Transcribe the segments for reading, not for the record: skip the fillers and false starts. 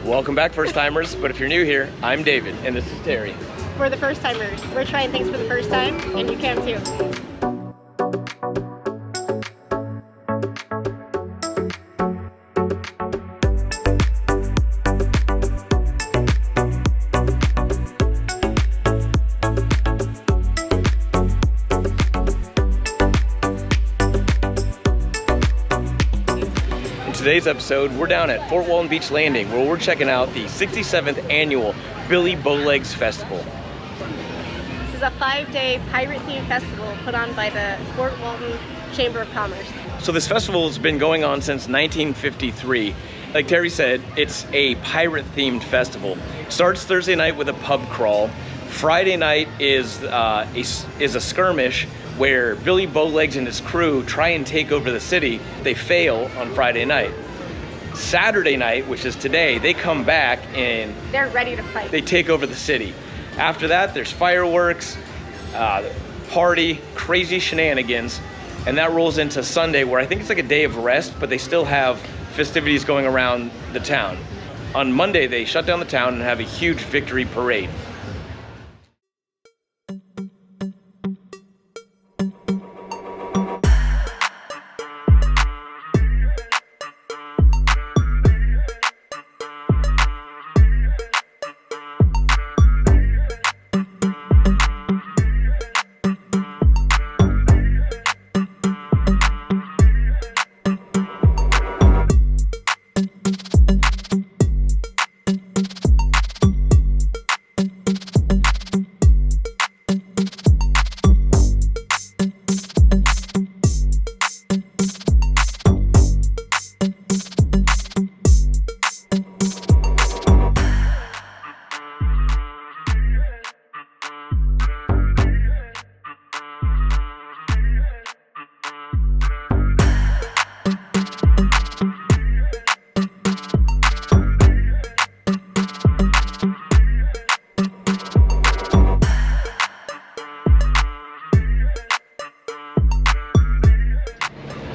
Welcome back, first timers. But if you're new here, I'm David, and this is Terry. For the first timers, we're trying things for the first time, and you can too. Today's episode, we're down at Fort Walton Beach Landing where we're checking out the 67th Annual Billy Bowlegs Festival. This is a 5-day pirate-themed festival put on by the Fort Walton Chamber of Commerce. So this festival has been going on since 1953. Like Terry said, it's a pirate-themed festival. It starts Thursday night with a pub crawl. Friday night is a skirmish where Billy Bowlegs and his crew try and take over the city. They fail on Friday night. Saturday night, which is today, they come back and they're ready to fight. They take over the city. After that, there's fireworks, party, crazy shenanigans, and that rolls into Sunday, where I think it's like a day of rest, but they still have festivities going around the town. On Monday, they shut down the town and have a huge victory parade.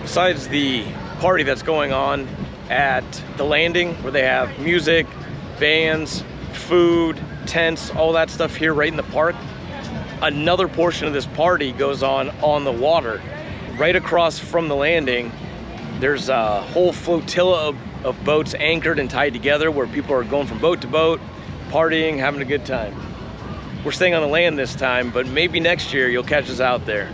Besides the party that's going on at the landing, where they have music, bands, food, tents, all that stuff here right in the park, another portion of this party goes on the water. Right across from the landing, there's a whole flotilla of boats anchored and tied together where people are going from boat to boat, partying, having a good time. We're staying on the land this time, but maybe next year you'll catch us out there.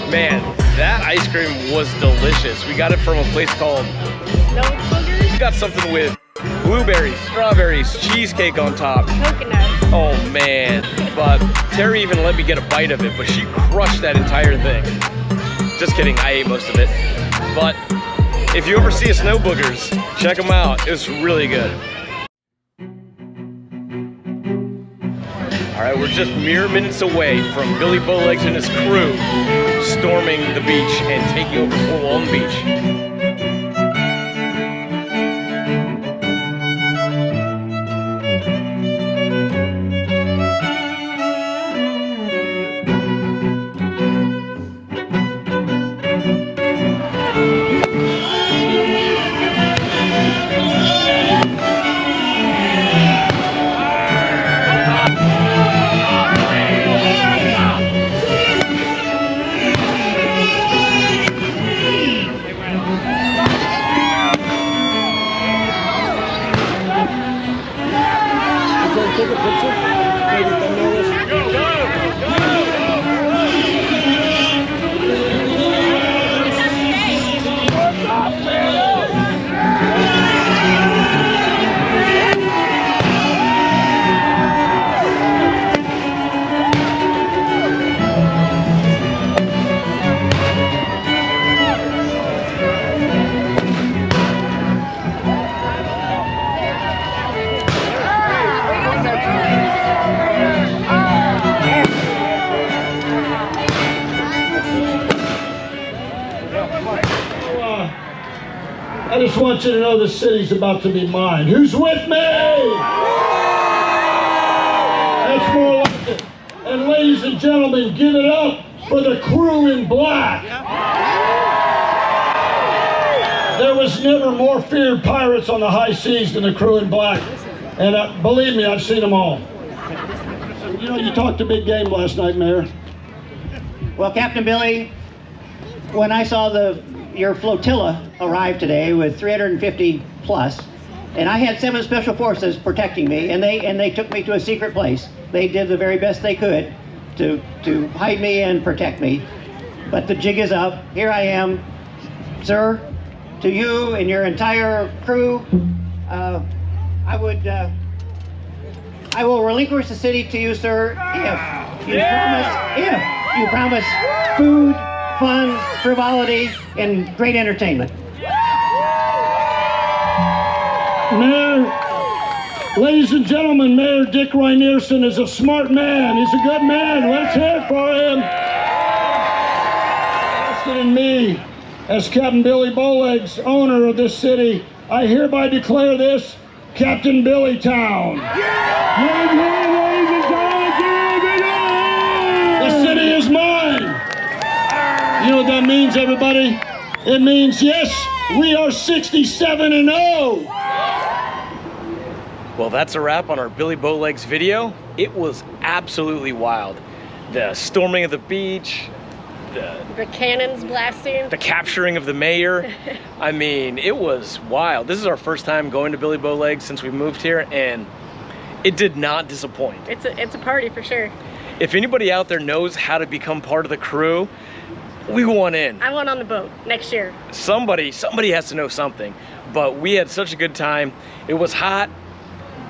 Man, that ice cream was delicious. We got it from a place called No boogers? We got something with blueberries, strawberries, cheesecake on top. Coconut. Oh man, but Terry even let me get a bite of it, but she crushed that entire thing. Just kidding, I ate most of it. But if you ever see a Snow Boogers, check them out. It was really good. All right, we're just mere minutes away from Billy Bowlegs and his crew storming the beach and taking over Fort Walton Beach. just want you to know the city's about to be mine. Who's with me? That's more like it. And ladies and gentlemen, give it up for the crew in black. There was never more feared pirates on the high seas than the crew in black. And believe me, I've seen them all. You know, you talked a big game last night, Mayor. Well, Captain Billy, when I saw your flotilla arrive today with 350 plus, and I had 7 special forces protecting me, and they took me to a secret place. They did the very best they could to hide me and protect me. But the jig is up. Here I am, sir. To you and your entire crew, I will relinquish the city to you, sir, if you promise food, fun, frivolity, and great entertainment. Mayor, ladies and gentlemen, Mayor Dick Rynearson is a smart man. He's a good man. Let's hear it for him. Trusted in me as Captain Billy Bowlegs, owner of this city, I hereby declare this Captain Billy Town. The city is mine. You know what that means, everybody? It means, yes, we are 67-0. Well, that's a wrap on our Billy Bowlegs video. It was absolutely wild. The storming of the beach, The cannons blasting. the capturing of the mayor. I mean, it was wild. This is our first time going to Billy Bowlegs since we moved here, and it did not disappoint. It's a party for sure. If anybody out there knows how to become part of the crew, we want in. I want on the boat next year. Somebody has to know something. But we had such a good time. It was hot,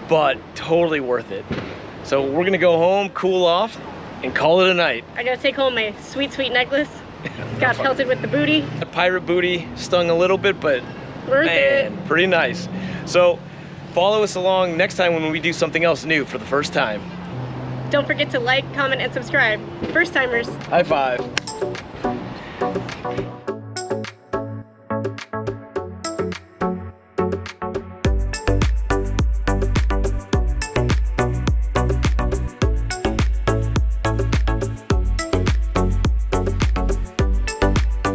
but totally worth it. So we're gonna go home, cool off, and call it a night. I gotta take home my sweet, sweet necklace. Got pelted with the booty. The pirate booty stung a little bit, but Worth man, it. pretty nice. So follow us along next time when we do something else new for the first time. Don't forget to like, comment, and subscribe. First timers. High five.